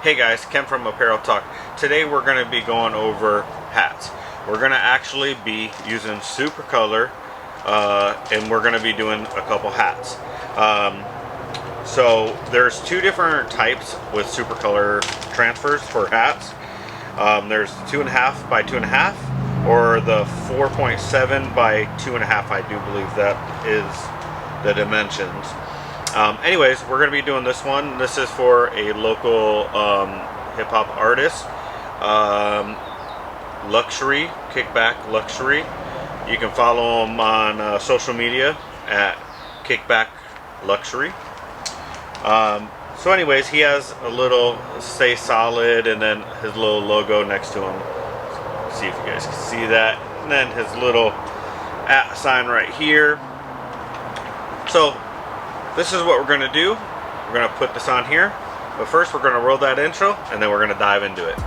Hey guys, Ken from Apparel Talk. Today we're going to be going over hats. We're going to actually be using Supacolor and we're going to be doing a couple hats. So there's two different types with Supacolor transfers for hats. There's 2.5 by 2.5 or the 4.7 by 2.5. I do believe that is the dimensions. Anyways, we're going to be doing this one. This is for a local hip-hop artist, Luxury, Kickback Luxury. You can follow him on social media at Kickback Luxury. So anyways, he has a little Stay Solid and then his little logo next to him. See if you guys can see that. And then his little @ sign right here. So this is what we're going to do. We're going to put this on here, but first we're going to roll that intro and then we're going to dive into it.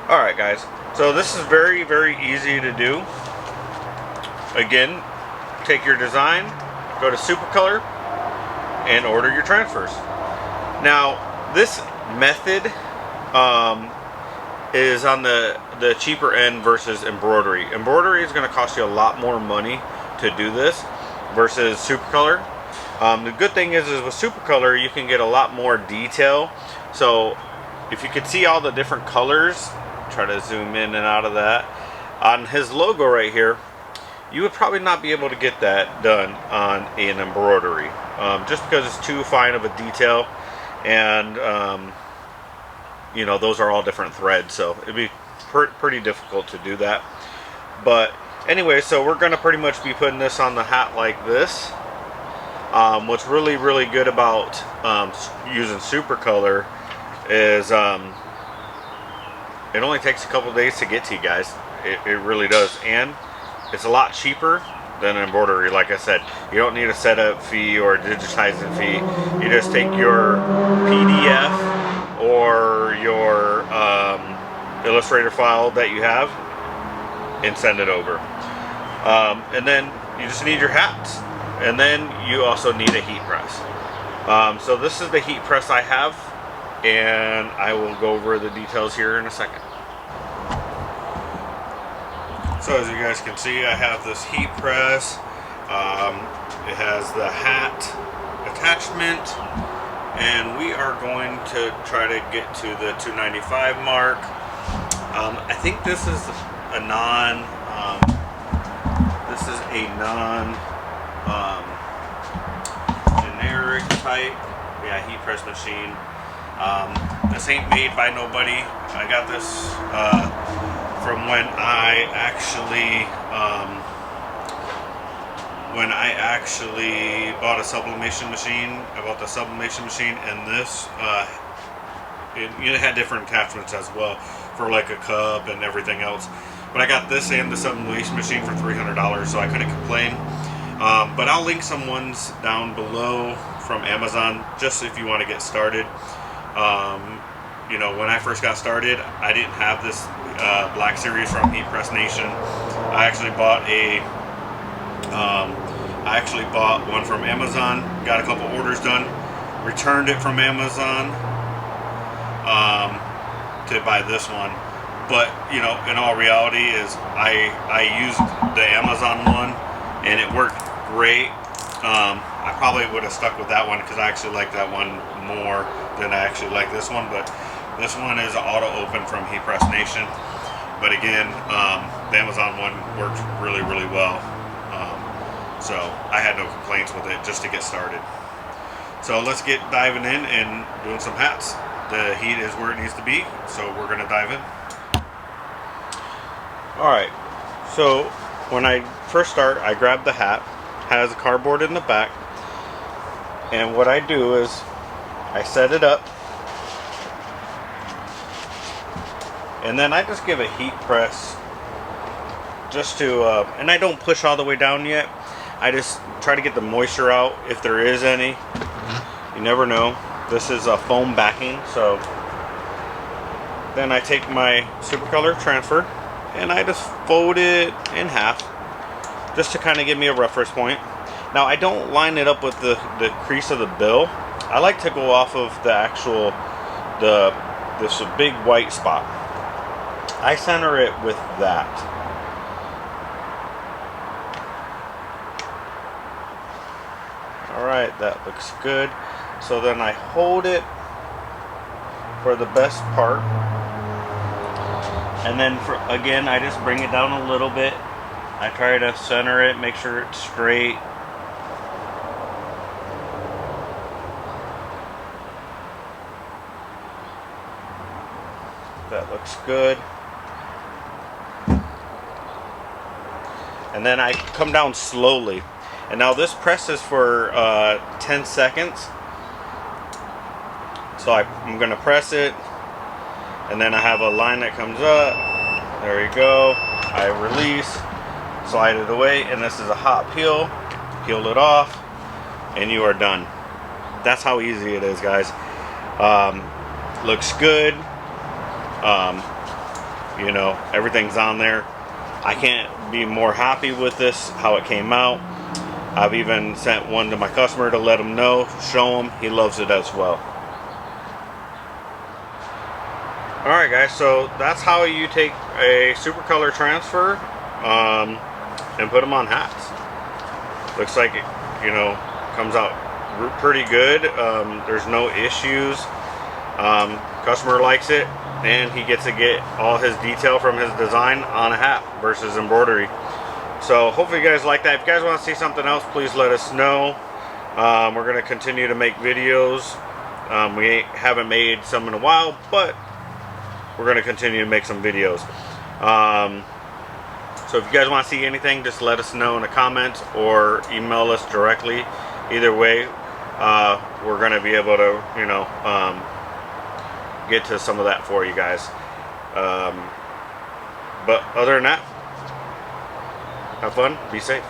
Alright guys, so this is very easy to do. Again, take your design, go to Supacolor, and order your transfers. Now, this method is on the cheaper end versus embroidery. Embroidery is going to cost you a lot more money to do this versus Supacolor. The good thing is with Supacolor, you can get a lot more detail. So, if you could see all the different colors, try to zoom in and out of that. On his logo right here, you would probably not be able to get that done on an embroidery, just because it's too fine of a detail, and you know, those are all different threads, so it'd be pretty difficult to do that. But anyway, so we're going to pretty much be putting this on the hat like this. What's really good about using Supacolor is it only takes a couple days to get to you guys. It really does, and it's a lot cheaper than an embroidery. Like I said, you don't need a setup fee or a digitizing fee. You just take your PDF or your Illustrator file that you have and send it over. And then you just need your hats, and then you also need a heat press. So this is the heat press I have, and I will go over the details here in a second. So as you guys can see, I have this heat press. It has the hat attachment, and we are going to try to get to the 295 mark. I think this is a non generic type, yeah, heat press machine. This ain't made by nobody. I got this from when I actually bought a sublimation machine. I bought the sublimation machine, and this it had different attachments as well for like a cup and everything else. But I got this and the sublimation machine for $300, so I couldn't complain. But I'll link some ones down below from Amazon, just if you want to get started. You know, when I first got started, I didn't have this Black Series from Heat Press Nation. I actually bought one from Amazon. Got a couple orders done, returned it from Amazon to buy this one. But you know, in all reality, is I used the Amazon one, and it worked great. I probably would have stuck with that one because I actually like that one more than I actually like this one. But this one is auto open from Heat Press Nation. But again, the Amazon one worked really well. So I had no complaints with it just to get started. So let's get diving in and doing some hats. The heat is where it needs to be, so we're going to dive in. Alright, so when I first start, I grab the hat. Has a cardboard in the back, and what I do is I set it up And then I just give a heat press just to, and I don't push all the way down yet. I just try to get the moisture out if there is any. You never know. This is a foam backing, so then I take my Supacolor transfer and I just fold it in half just to kind of give me a reference point. Now I don't line it up with the crease of the bill. I like to go off of the actual, this big white spot. I center it with that. Alright, that looks good. So then I hold it for the best part. And then again, I just bring it down a little bit. I try to center it, make sure it's straight. That looks good. And then I come down slowly. And now this presses for 10 seconds. So I'm going to press it. And then I have a line that comes up. There you go. I release. Slide it away. And this is a hot peel. Peel it off. And you are done. That's how easy it is, guys. Looks good. You know, everything's on there. I can't be more happy with this, how it came out. I've even sent one to my customer to let him know, show him. He loves it as well. Alright guys, so that's how you take a Supacolor transfer and put them on hats. Looks like it, you know, comes out pretty good. There's no issues. Customer likes it, and he gets to get all his detail from his design on a hat versus embroidery. So hopefully you guys like that. If you guys want to see something else, please let us know. We're going to continue to make videos. We haven't made some in a while, but we're going to continue to make some videos. So if you guys want to see anything, just let us know in the comments or email us directly. Either way, we're going to be able to, you know, get to some of that for you guys. But other than that, have fun, be safe.